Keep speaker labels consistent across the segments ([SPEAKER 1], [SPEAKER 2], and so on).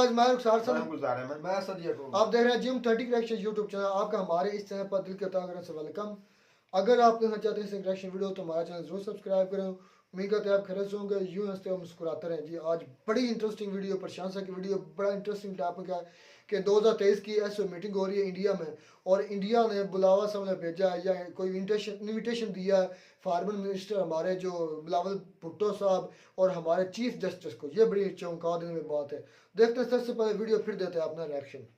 [SPEAKER 1] Guys, मैं रुखसार साहब,
[SPEAKER 2] मैं गुलजार अहमद,
[SPEAKER 1] मैं असद याकूब। आप देख रहे हैं जिम 30 करेक्शन यूट्यूब चैनल। आपका हमारे इस चैनल पर दिल के तहे से वेलकम। अगर आप देखना चाहते हैं करेक्शन वीडियो तो हमारा चैनल जरूर सब्सक्राइब करें। उम्मीद करते हैं आप खैरियत से होंगे, यूं हंसते और मुस्कुराते रहें। जी, आज बड़ी इंटरेस्टिंग वीडियो, प्रशांत सर की वीडियो, बड़ा इंटरेस्टिंग टॉपिक है कि 2023 की एसओ मीटिंग हो रही है इंडिया में, और इंडिया ने बुलावा सबने भेजा है या कोई इन्विटेशन दिया है फॉरेन मिनिस्टर हमारे जो बिलावल भुट्टो साहब और हमारे चीफ जस्टिस को। ये बड़ी चौंका देने वाली बात है। देखते हैं सबसे पहले वीडियो, फिर देते हैं अपना रिएक्शन।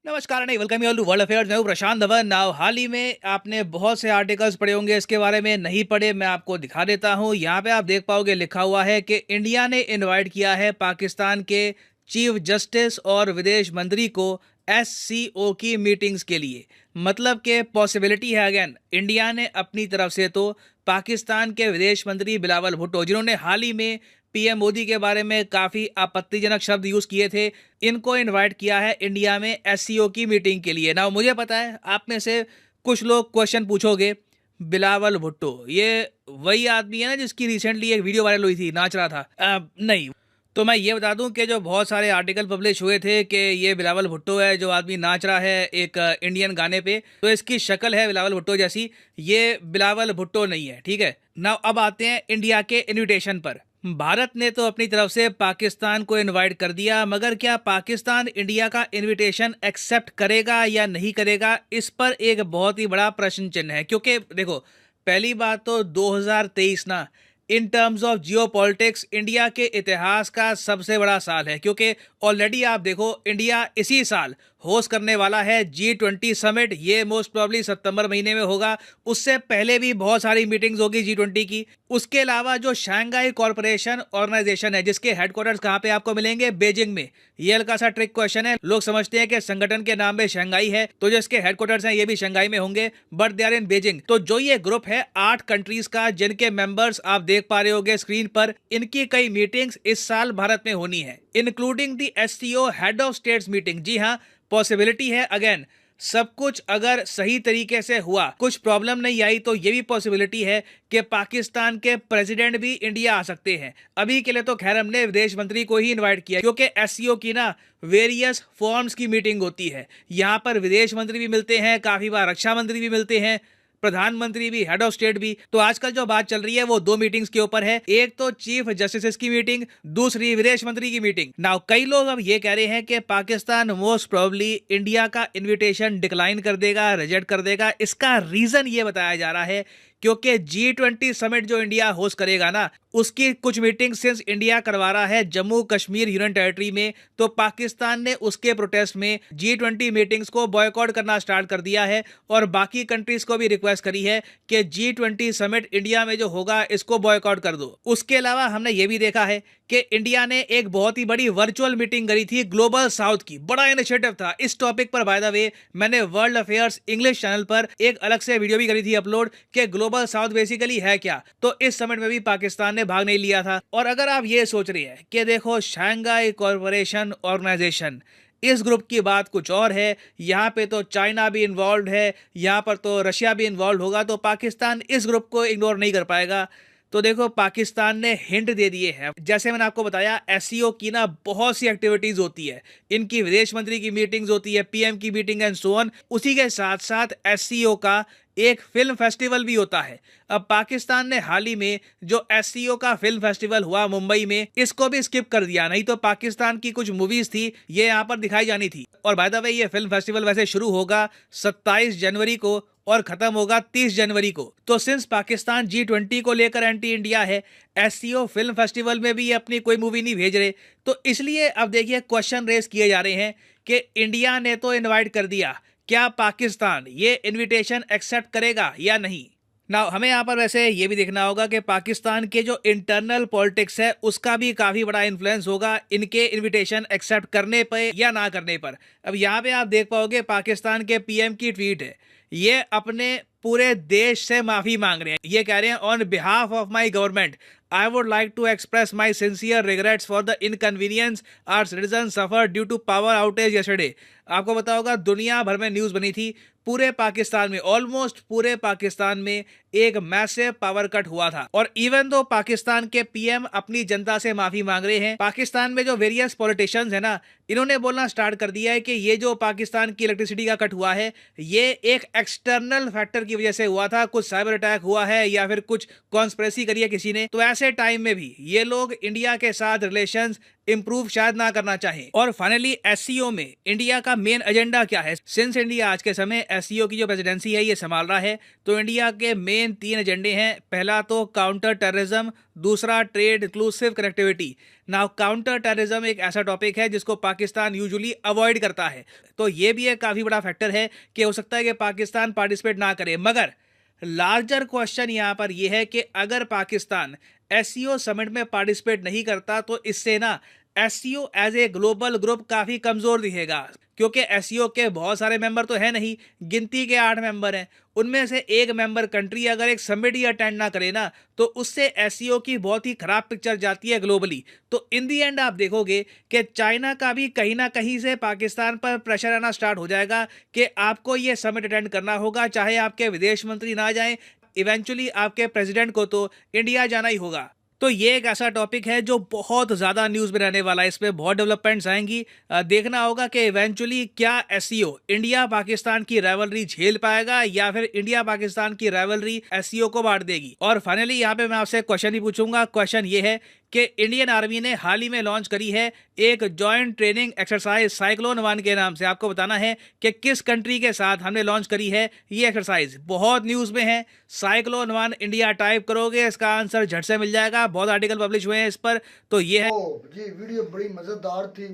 [SPEAKER 3] नमस्कार नहीं, welcome you all to world affairs. मैं हूं प्रशांत धवन। नाउ हाल ही में आपने बहुत से आर्टिकल्स पढ़े होंगे इसके बारे में, नहीं पढ़े मैं आपको दिखा देता हूं। यहाँ पे आप देख पाओगे लिखा हुआ है कि इंडिया ने इनवाइट किया है पाकिस्तान के चीफ जस्टिस और विदेश मंत्री को एससीओ की मीटिंग्स के लिए। मतलब कि पॉसिबिलिटी है अगेन, इंडिया ने अपनी तरफ से तो पाकिस्तान के विदेश मंत्री बिलावल भुट्टो, जिन्होंने हाल ही में पीएम मोदी के बारे में काफ़ी आपत्तिजनक शब्द यूज़ किए थे, इनको इनवाइट किया है इंडिया में एससीओ की मीटिंग के लिए। ना मुझे पता है आप में से कुछ लोग क्वेश्चन पूछोगे, बिलावल भुट्टो ये वही आदमी है ना जिसकी रिसेंटली एक वीडियो वायरल हुई थी, नाच रहा था? नहीं। तो मैं ये बता दूं कि जो बहुत सारे आर्टिकल पब्लिश हुए थे कि ये बिलावल भुट्टो है जो आदमी नाच रहा है एक इंडियन गाने पे, तो इसकी शक्ल है बिलावल भुट्टो जैसी, ये बिलावल भुट्टो नहीं है, ठीक है ना। अब आते हैं इंडिया के इनविटेशन पर। भारत ने तो अपनी तरफ से पाकिस्तान को इनवाइट कर दिया, मगर क्या पाकिस्तान इंडिया का इनविटेशन एक्सेप्ट करेगा या नहीं करेगा, इस पर एक बहुत ही बड़ा प्रश्न चिन्ह है। क्योंकि देखो, पहली बात तो 2023 ना in terms of Jio politics India के इतिहास का सबसे बड़ा साल है, क्योंकि ऑलरेडी आप देखो इंडिया इसी साल होस्ट करने वाला है G20 समिट। ये मोस्ट प्रॉब्ली सितंबर महीने में होगा। उससे पहले भी बहुत सारी मीटिंग्स होगी G20 की। उसके अलावा जो शंघाई कॉरपोरेशन ऑर्गेनाइजेशन है, जिसके हेडक्वार्टर्स कहाँ पे आपको मिलेंगे, बीजिंग में। ये हल्का सा ट्रिक क्वेश्चन है। लोग समझते हैं कि संगठन के नाम में शंघाई है तो जो इसके हेडक्वार्टर्स हैं ये भी शंघाई में होंगे, but they are in Beijing. तो जो ये ग्रुप है 8 कंट्रीज का, जिनके मेंबर्स आप देख पा रहे होगे स्क्रीन पर, इनकी कई मीटिंग्स इस साल भारत में होनी है, including the SCO head of states meeting. जी हाँ, पॉसिबिलिटी है अगेन, सब कुछ अगर सही तरीके से हुआ, कुछ प्रॉब्लम नहीं आई, तो ये भी पॉसिबिलिटी है कि पाकिस्तान के प्रेसिडेंट भी इंडिया आ सकते हैं। अभी के लिए तो खैर हमने विदेश मंत्री को ही इनवाइट किया, क्योंकि एससीओ की ना वेरियस फॉर्म्स की मीटिंग होती है। यहाँ पर विदेश मंत्री भी मिलते हैं, काफी बार रक्षा मंत्री भी मिलते हैं, प्रधानमंत्री भी, हेड ऑफ स्टेट भी। तो आजकल जो बात चल रही है वो 2 मीटिंग्स के ऊपर है, एक तो चीफ जस्टिस की मीटिंग, दूसरी विदेश मंत्री की मीटिंग। नाउ कई लोग अब ये कह रहे हैं कि पाकिस्तान मोस्ट प्रोबेबली इंडिया का इनविटेशन डिक्लाइन कर देगा, रिजेक्ट कर देगा। इसका रीजन ये बताया जा रहा है क्योंकि G20 समिट जो इंडिया होस्ट करेगा ना, उसकी कुछ मीटिंग सिंस इंडिया करवा रहा है जम्मू कश्मीर यूनियन टेरिटरी में, तो पाकिस्तान ने उसके प्रोटेस्ट में G20 मीटिंग्स को बॉयकॉट करना स्टार्ट कर दिया है और बाकी कंट्रीज को भी रिक्वेस्ट करी है कि G20 समिट इंडिया में जो होगा इसको बॉयकॉट कर दो। उसके अलावा हमने ये भी देखा है कि इंडिया ने एक बहुत ही बड़ी वर्चुअल मीटिंग करी थी ग्लोबल साउथ की। बड़ा इनिशिएटिव था इस टॉपिक पर। बाय द वे, मैंने वर्ल्ड अफेयर्स इंग्लिश चैनल पर एक अलग से वीडियो भी करी थी अपलोड कि ग्लोबल साउथ बेसिकली है क्या। तो इस समिट में भी पाकिस्तान ने भाग नहीं लिया था। और अगर आप ये सोच रहे हैं कि देखो शंघाई कॉरपोरेशन ऑर्गेनाइजेशन, इस ग्रुप की बात कुछ और है, यहाँ पे तो चाइना भी इन्वॉल्व है, यहाँ पर तो रशिया भी इन्वॉल्व होगा, तो पाकिस्तान इस ग्रुप को इग्नोर नहीं कर पाएगा। तो देखो, पाकिस्तान ने हिंट दे दिए हैं। जैसे मैंने आपको बताया, एससीओ की ना बहुत सी एक्टिविटीज होती है, इनकी विदेश मंत्री की मीटिंग्स होती है, पीएम की मीटिंग एंड सो ऑन। उसी के साथ साथ एससीओ का एक फिल्म फेस्टिवल भी होता है। अब पाकिस्तान ने हाल ही में जो एससीओ का फिल्म फेस्टिवल हुआ मुंबई में, इसको भी स्किप कर दिया, नहीं तो पाकिस्तान की कुछ मूवीज थी ये यहाँ पर दिखाई जानी थी। और बाय द वे, ये फिल्म फेस्टिवल वैसे शुरू होगा 27 जनवरी को और खत्म होगा 30 जनवरी को। तो सिंस पाकिस्तान G20 को लेकर एंटी इंडिया है, एससीओ फिल्म फेस्टिवल में भी ये अपनी कोई मूवी नहीं भेज रहे, तो इसलिए अब देखिए क्वेश्चन रेस किए जा रहे हैं कि इंडिया ने तो इनवाइट कर दिया, क्या पाकिस्तान ये इनविटेशन एक्सेप्ट करेगा या नहीं। ना हमें यहाँ पर वैसे ये भी देखना होगा कि पाकिस्तान के जो इंटरनल पॉलिटिक्स है उसका भी काफ़ी बड़ा इन्फ्लुएंस होगा इनके इनविटेशन एक्सेप्ट करने पर या ना करने पर। अब यहाँ पे आप देख पाओगे पाकिस्तान के पीएम की ट्वीट है, ये अपने पूरे देश से माफी मांग रहे हैं। ये कह रहे हैं, on behalf of my government I would like to express my sincere regrets for the inconvenience our citizens suffered due to power outage yesterday। आपको पता होगा दुनिया भर में न्यूज बनी थी, पूरे पाकिस्तान में, ऑलमोस्ट पूरे पाकिस्तान में एक मैसिव पावर कट हुआ था। और इवन दो पाकिस्तान के पीएम अपनी जनता से माफी मांग रहे हैं, पाकिस्तान में जो वेरियस पॉलिटिशियंस है ना, इन्होंने बोलना स्टार्ट कर दिया है कि ये जो पाकिस्तान की इलेक्ट्रिसिटी का कट हुआ है, ये एक एक्सटर्नल फैक्टर की वजह से हुआ था, कुछ साइबर अटैक हुआ है या फिर कुछ कॉन्स्पिरेसी करी है किसी ने। तो ऐसे टाइम में भी ये लोग इंडिया के साथ रिलेशंस इंप्रूव शायद ना करना चाहें। और फाइनली एससीओ में इंडिया का मेन एजेंडा क्या है? सिंस इंडिया आज के समय एससीओ की जो प्रेसिडेंसी है ये संभाल रहा है, तो इंडिया के मेन 3 एजेंडे हैं। पहला तो काउंटर टेररिज्म, दूसरा trade inclusive connectivity. Now counter terrorism एक ऐसा टॉपिक है जिसको पाकिस्तान यूजुअली अवॉइड करता है, तो ये भी एक काफी बड़ा फैक्टर है कि हो सकता है कि पाकिस्तान पार्टिसिपेट ना करे। मगर लार्जर क्वेश्चन यहां पर यह है कि अगर पाकिस्तान एससीओ समिट में पार्टिसिपेट नहीं करता तो इससे ना SCO as a global group काफी कमजोर दिखेगा, क्योंकि एससीओ के बहुत सारे मेंबर तो है नहीं, गिनती के 8 मेंबर हैं। उनमें से एक मेंबर कंट्री अगर एक समिट ही अटेंड ना करे ना, तो उससे एससीओ की बहुत ही खराब पिक्चर जाती है ग्लोबली। तो इन दी एंड आप देखोगे कि चाइना का भी कहीं ना कहीं से पाकिस्तान पर प्रेशर आना स्टार्ट हो जाएगा कि आपको ये समिट अटेंड करना होगा, चाहे आपके विदेश मंत्री ना जाएं, इवेंचुअली आपके प्रेसिडेंट को तो इंडिया जाना ही होगा। तो ये एक ऐसा टॉपिक है जो बहुत ज़्यादा न्यूज़ में रहने वाला है, इस पर बहुत डेवलपमेंट्स आएंगी। देखना होगा कि इवेंचुअली क्या एससीओ इंडिया पाकिस्तान की राइवलरी झेल पाएगा या फिर इंडिया पाकिस्तान की राइवलरी एससीओ को बांट देगी। और फाइनली यहाँ पे मैं आपसे क्वेश्चन ही पूछूंगा। क्वेश्चन ये है कि इंडियन आर्मी ने हाल ही में लॉन्च करी है एक जॉइंट ट्रेनिंग एक्सरसाइज साइक्लोन 1 के नाम से। आपको बताना है कि किस कंट्री के साथ हमने लॉन्च करी है ये एक्सरसाइज। बहुत न्यूज़ में है, साइक्लोन 1 इंडिया टाइप करोगे इसका आंसर झट से मिल जाएगा, बहुत आर्टिकल पब्लिश हुए हैं इस पर। तो ये है,
[SPEAKER 1] ये वीडियो बड़ी मज़ेदार थी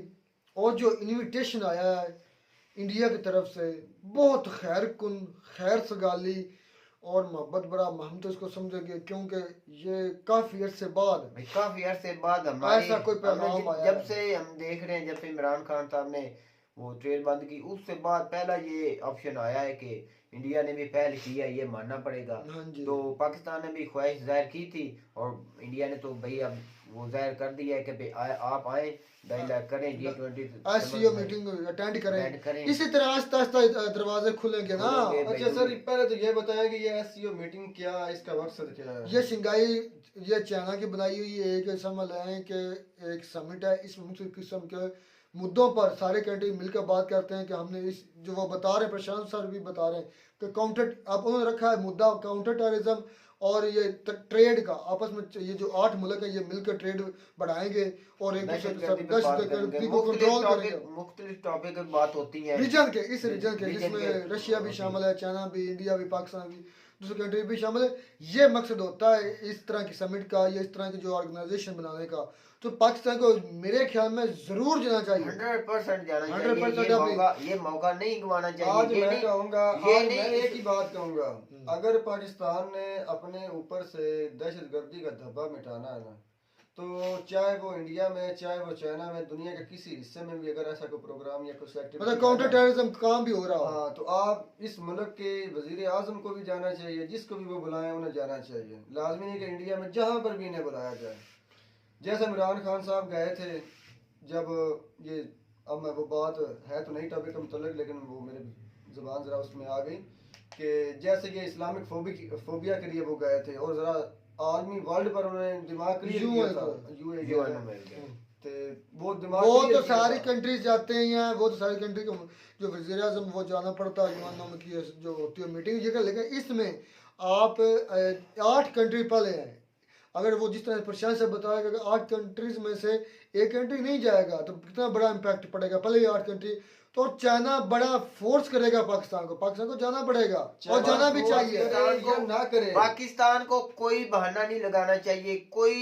[SPEAKER 1] और जो इनविटेशन आया है इंडिया की तरफ से बहुत खैर कुन, खैर सगाली और मोहब्बत बड़ा हम तो इसको समझेंगे, क्योंकि ये काफ़ी अरसे बाद
[SPEAKER 2] हमारी
[SPEAKER 1] ऐसा कोई पैगाम आया
[SPEAKER 2] जब से हम देख रहे हैं, जब से इमरान खान साहब ने वो ट्रेन बंद की, उससे बाद पहला ये ऑप्शन आया है कि इंडिया ने भी पहल की है, ये मानना पड़ेगा।
[SPEAKER 1] हाँ जी।
[SPEAKER 2] तो पाकिस्तान ने भी ख्वाहिश जाहिर की थी और इंडिया ने तो भाई अब वो जाहिर कर दिया है कि भाई आप आए, डायलॉग करें, G20
[SPEAKER 1] एससीओ मीटिंग अटेंड करें। इसी तरह आस्ता आस्ता दरवाजे खुलेंगे ना।
[SPEAKER 4] अच्छा सर, पहले तो ये बताया कि ये एससीओ मीटिंग क्या है, इसका मकसद क्या है?
[SPEAKER 1] ये शंघाई, ये चाइना की बनाई हुई एक समझ लें कि एक समिट है। इसमें मुख्तलिफ किस्म के मुद्दों पर सारे कंट्री मिलकर बात करते हैं कि हमने इस जो वो बता रहे हैं, प्रशांत सर भी बता रहे हैं कि काउंटर, अब उन्होंने रखा है मुद्दा काउंटर टेररिज्म और ये ट्रेड का। आपस में ये जो 8 मुल्क है ये मिलकर ट्रेड बढ़ाएंगे और एक दूसरे के साथ दहशतगर्दी को कंट्रोल करेंगे।
[SPEAKER 2] मुख्तलिफ टॉपिक पर बात होती है
[SPEAKER 1] रीजन के, इस रीजन के जिसमें रशिया भी शामिल है, चाइना भी, इंडिया भी, पाकिस्तान भी, दूसरे कंट्री भी शामिल है। ये मकसद होता है इस तरह की समिट का या इस तरह की जो ऑर्गेनाइजेशन बनाने का। तो पाकिस्तान को मेरे ख्याल में जरूर जाना चाहिए,
[SPEAKER 2] 100% जाना
[SPEAKER 1] 100%
[SPEAKER 2] ये मौका नहीं गंवाना चाहिए।
[SPEAKER 4] आज मैं कहूँगा, आज मैं एक ही बात कहूँगा, अगर पाकिस्तान ने अपने ऊपर से दहशतगर्दी का धब्बा मिटाना है ना, तो चाहे वो इंडिया में, चाहे वो चाइना में, दुनिया के किसी हिस्से में भी अगर ऐसा कोई प्रोग्राम या कुछ
[SPEAKER 1] मतलब काउंटर टेररिज्म काम भी हो रहा है,
[SPEAKER 4] हाँ, तो आप इस मुल्क के वजीर आजम को भी जाना चाहिए, जिसको भी वो बुलाएं उन्हें जाना चाहिए। लाजमी नहीं कि इंडिया में जहाँ पर भी इन्हें बुलाया जाए। जैसे इमरान खान साहब गए थे, जब ये, अब मैं वो बात है तो नहीं टॉपिक के मुतल्लिक, लेकिन वो मेरे ज़ुबान ज़रा उसमें आ गई कि जैसे ये इस्लामिक फोबिया के लिए वो गए थे और ज़रा आलमी वर्ल्ड पर उन्होंने दिमाग क्लियर किया था। वो दिमाग,
[SPEAKER 1] वो तो सारी कंट्रीज जाते हैं, वो तो सारी कंट्री को जो वज़ीर आज़म वो जाना पड़ता है यूएन की जो होती है मीटिंग जगह। लेकिन इसमें आप 8 कंट्री पहले हैं। अगर वो जिस तरह प्रशांत से बताया कि 8 कंट्रीज में से एक कंट्री नहीं जाएगा तो कितना बड़ा इम्पैक्ट पड़ेगा। पहले ही 8 कंट्री, तो चाइना बड़ा फोर्स करेगा पाकिस्तान को जाना पड़ेगा और जाना भी चाहिए।
[SPEAKER 4] ना करे,
[SPEAKER 2] पाकिस्तान को कोई बहाना नहीं लगाना चाहिए, कोई,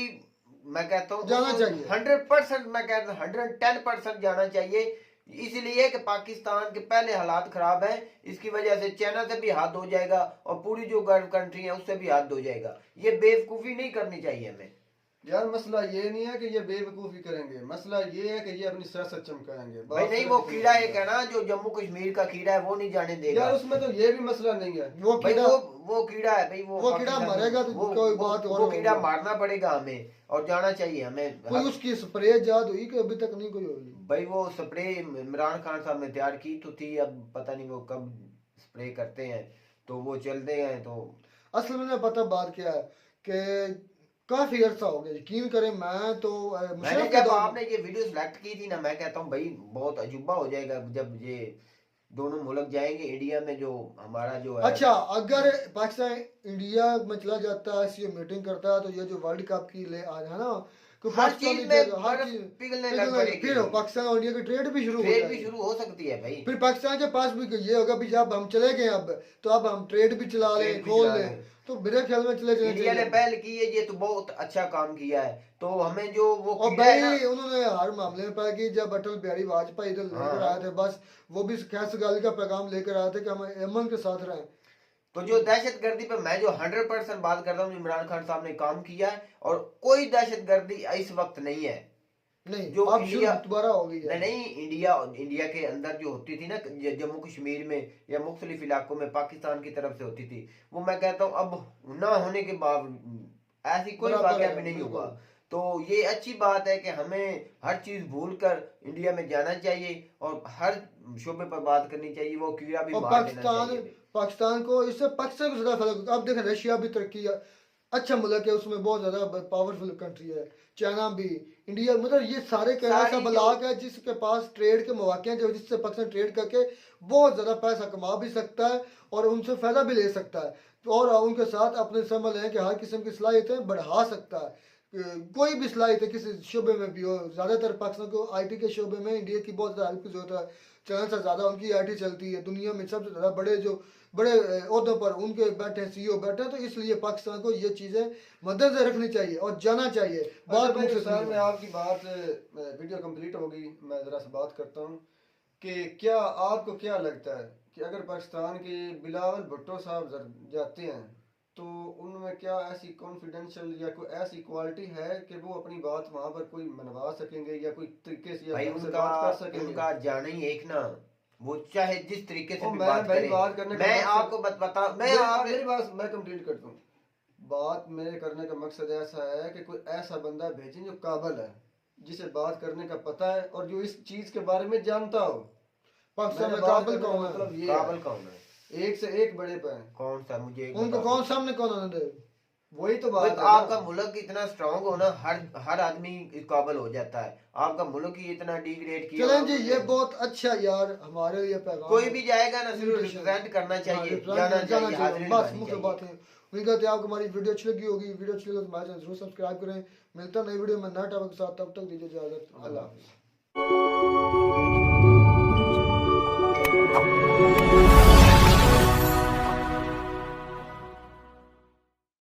[SPEAKER 2] मैं कहता हूँ
[SPEAKER 1] जाना चाहिए
[SPEAKER 2] 100%, मैं कहता हूँ 110% जाना चाहिए। इसलिए कि पाकिस्तान के पहले हालात खराब हैं, इसकी वजह से चाइना से भी हाथ धो जाएगा और पूरी जो गल्फ कंट्री है उससे भी हाथ धो जाएगा। ये बेवकूफ़ी नहीं करनी चाहिए हमें।
[SPEAKER 4] यार मसला ये नहीं है कि ये बेवकूफ़ी करेंगे, मसला ये है कि ये अपनी सियासत चमकाएंगे।
[SPEAKER 2] भाई नहीं, वो कीड़ा एक है ना जो जम्मू कश्मीर का कीड़ा है, वो नहीं जाने देगा
[SPEAKER 4] यार उसमें तो ये भी मसला नहीं है।
[SPEAKER 1] वो
[SPEAKER 2] भाई।
[SPEAKER 1] कीड़ा
[SPEAKER 2] वो कीड़ा है भाई,
[SPEAKER 1] वो कीड़ा मरेगा तो कोई बात और
[SPEAKER 2] वो कीड़ा
[SPEAKER 1] होगी।
[SPEAKER 2] मारना पड़ेगा हमें और जाना चाहिए हमें।
[SPEAKER 1] कोई उसकी स्प्रे याद हुई कि अभी तक नहीं कोई हुई?
[SPEAKER 2] भाई वो स्प्रे इमरान खान साहब ने तैयार की तो थी, अब पता नहीं वो कब स्प्रे करते हैं, तो वो चलते हैं तो।
[SPEAKER 1] असल में पता बात क्या है कि काफी अरसा हो गया, यकीन करें मैं तो
[SPEAKER 2] मैंने
[SPEAKER 1] मुशर्रफ के
[SPEAKER 2] जब
[SPEAKER 1] दौर
[SPEAKER 2] आपने ये वीडियो सिलेक्ट की थी ना, मैं कहता हूँ भाई बहुत अजूबा हो जाएगा जब ये दोनों मुल्क जाएंगे इंडिया में, जो हमारा जो है।
[SPEAKER 1] अच्छा, अगर पाकिस्तान इंडिया में चला जाता है, ये मीटिंग करता है, तो ये जो वर्ल्ड कप की ले आ है ना, कि
[SPEAKER 2] हर
[SPEAKER 1] पाकिस्तान
[SPEAKER 2] चीज
[SPEAKER 1] की
[SPEAKER 2] में
[SPEAKER 1] जगह- हर
[SPEAKER 2] बर्फ
[SPEAKER 1] चीज
[SPEAKER 2] पिघलने लग पड़ेगी,
[SPEAKER 1] फिर पाकिस्तान और इंडिया की ट्रेड भी शुरू हो
[SPEAKER 2] ट्रेड भी
[SPEAKER 1] जाएगी।
[SPEAKER 2] शुरू हो सकती है भाई।
[SPEAKER 1] फिर पाकिस्तान के पास भी ये होगा भी जब हम चले गए अब, तो अब हम ट्रेड भी चला लें,
[SPEAKER 2] ट्रेड भी
[SPEAKER 1] खोल
[SPEAKER 2] चला
[SPEAKER 1] लें,
[SPEAKER 2] लें।
[SPEAKER 1] तो मेरे ख्याल में चले जाना
[SPEAKER 2] इंडिया ने
[SPEAKER 1] चाहिए।
[SPEAKER 2] पहल की है, ये तो बहुत अच्छा काम किया है, तो हमें जो वो
[SPEAKER 1] और
[SPEAKER 2] कीड़ा है ना,
[SPEAKER 1] भाई उन्होंने हर मामले में पाया कि जब अटल बिहारी वाजपेयी इधर लेकर
[SPEAKER 2] हाँ।
[SPEAKER 1] आए थे, बस वो भी खैस गाली का पैगाम लेकर आए थे कि हम अमन के साथ रहें।
[SPEAKER 2] तो जो दहशतगर्दी पे मैं जो 100% बात करता हूँ, इमरान खान साहब ने काम किया है, और कोई दहशतगर्दी इस वक्त नहीं है
[SPEAKER 1] नहीं
[SPEAKER 2] जो
[SPEAKER 1] अब शुरू
[SPEAKER 2] इंडिया,
[SPEAKER 1] दोबारा हो गई है।
[SPEAKER 2] नहीं इंडिया के अंदर जो होती थी ना, जम्मू कश्मीर में या मुख्तलिफ इलाकों में पाकिस्तान की तरफ से होती थी, वो मैं कहता हूँ अब ना होने के बावजूद ऐसी कोई
[SPEAKER 1] बराबर
[SPEAKER 2] वाकया
[SPEAKER 1] है,
[SPEAKER 2] भी नहीं
[SPEAKER 1] बिल्कुल।
[SPEAKER 2] हुआ। तो ये अच्छी बात है कि हमें हर चीज भूल कर इंडिया में जाना चाहिए और हर शोबे पर बात करनी चाहिए, वो कीड़ा भी
[SPEAKER 1] और
[SPEAKER 2] मार देना चाहिए।
[SPEAKER 1] पाकिस्तान को इससे पाकिस्तान को ज्यादा फायदा। अब देखें रशिया भी तरक्की है, अच्छा मुल्क है, उसमें बहुत ज्यादा पावरफुल कंट्री है, चाइना भी, इंडिया, मतलब ये सारे का ऐसा
[SPEAKER 2] सारी
[SPEAKER 1] ब्लॉक है जिसके पास ट्रेड के मौके हैं, जो जिससे पाकिस्तान ट्रेड करके बहुत ज्यादा पैसा कमा भी सकता है और उनसे फायदा भी ले सकता है, और उनके साथ अपने समझ लें कि हर किस्म की सलाहियतें बढ़ा सकता है। कोई भी सलाहियत किसी शोबे में भी हो, ज्यादातर पाकिस्तान को आईटी के शोबे में इंडिया की बहुत ज्यादा हेल्प की जरूरत है। चाइना से ज्यादा उनकी आईटी चलती है, दुनिया में सबसे ज्यादा बड़े जो बड़े ओहदों पर उनके बैठे सीईओ बैठे हैं, तो इसलिए पाकिस्तान को ये चीजें मद्देनजर रखनी चाहिए और जाना चाहिए।
[SPEAKER 4] अच्छा
[SPEAKER 1] बात
[SPEAKER 4] भाई,
[SPEAKER 1] मुझसे
[SPEAKER 4] सर
[SPEAKER 1] सुनिए।
[SPEAKER 4] मैं आपकी बात, वीडियो कंप्लीट होगी, मैं ज़रा सा बात करता हूँ कि क्या आपको क्या लगता है कि अगर पाकिस्तान के बिलावल भुट्टो साहब जाते हैं तो उनमें क्या ऐसी कॉन्फिडेंशियल या कोई ऐसी क्वालिटी है कि वो अपनी बात वहाँ पर कोई मनवा सकेंगे या कोई तरीके से या
[SPEAKER 2] भाई
[SPEAKER 4] उनसे
[SPEAKER 2] उनका
[SPEAKER 4] बात कर सकेंगे?
[SPEAKER 2] उनका जाना ही एक ना, वो चाहे जिस तरीके से
[SPEAKER 4] ओ,
[SPEAKER 2] भी
[SPEAKER 4] मैं
[SPEAKER 2] बात
[SPEAKER 4] भाई
[SPEAKER 2] करे।
[SPEAKER 4] बात करने का
[SPEAKER 2] मैं
[SPEAKER 4] मकसद-
[SPEAKER 2] आपको बता मैं
[SPEAKER 4] मेरी बात मैं कंप्लीट करता हूँ। बात मेरे करने का मकसद ऐसा है कि कोई ऐसा बंदा भेजें जो काबिल है, जिसे बात करने का पता है और जो इस चीज के बारे में जानता हो।
[SPEAKER 1] पाकिस्तान में
[SPEAKER 4] मेरा बात
[SPEAKER 1] काबिल
[SPEAKER 4] करने का
[SPEAKER 1] कौन है?
[SPEAKER 4] मतलब ये
[SPEAKER 2] काबिल
[SPEAKER 4] है,
[SPEAKER 2] कौन है?
[SPEAKER 4] एक से एक बड़े पे हैं।
[SPEAKER 2] कौन सा मुझे एक
[SPEAKER 1] उनको
[SPEAKER 2] बता
[SPEAKER 1] कौन
[SPEAKER 2] दो।
[SPEAKER 1] सामने कौन आने दे?
[SPEAKER 4] वही तो
[SPEAKER 2] भाई
[SPEAKER 4] बात
[SPEAKER 2] तो
[SPEAKER 4] है ना।
[SPEAKER 2] आपका मुल्क इतना स्ट्रांग हो ना, हर आदमी काबिल हो जाता है। आपका मुल्क ही इतना डिग्रेड किया
[SPEAKER 1] चलें जी,
[SPEAKER 2] उन्होंने।
[SPEAKER 1] ये बहुत अच्छा यार हमारे लिए पैगाम
[SPEAKER 2] कोई
[SPEAKER 1] है।
[SPEAKER 2] भी जाएगा ना, सिर्फ
[SPEAKER 1] Invitation।
[SPEAKER 2] रिप्रेजेंट करना
[SPEAKER 1] हाँ,
[SPEAKER 2] चाहिए,
[SPEAKER 1] represent
[SPEAKER 2] जाना
[SPEAKER 1] जाना
[SPEAKER 2] चाहिए,
[SPEAKER 1] चाहिए,
[SPEAKER 2] हाजिरी
[SPEAKER 1] बस
[SPEAKER 2] निभानी
[SPEAKER 1] मुख्य
[SPEAKER 2] चाहिए।
[SPEAKER 1] बात है। उम्मीद करते हैं आपको हमारी वीडियो अच्छी लगी होगी। वीडियो अच्छी लगी तो हमारे चैनल जरूर सब्सक्राइब करें। मिलता है नई वीडियो में नए टॉपिक के साथ, तब तक दीजिए इजाजत। अल्लाह हाफिज़।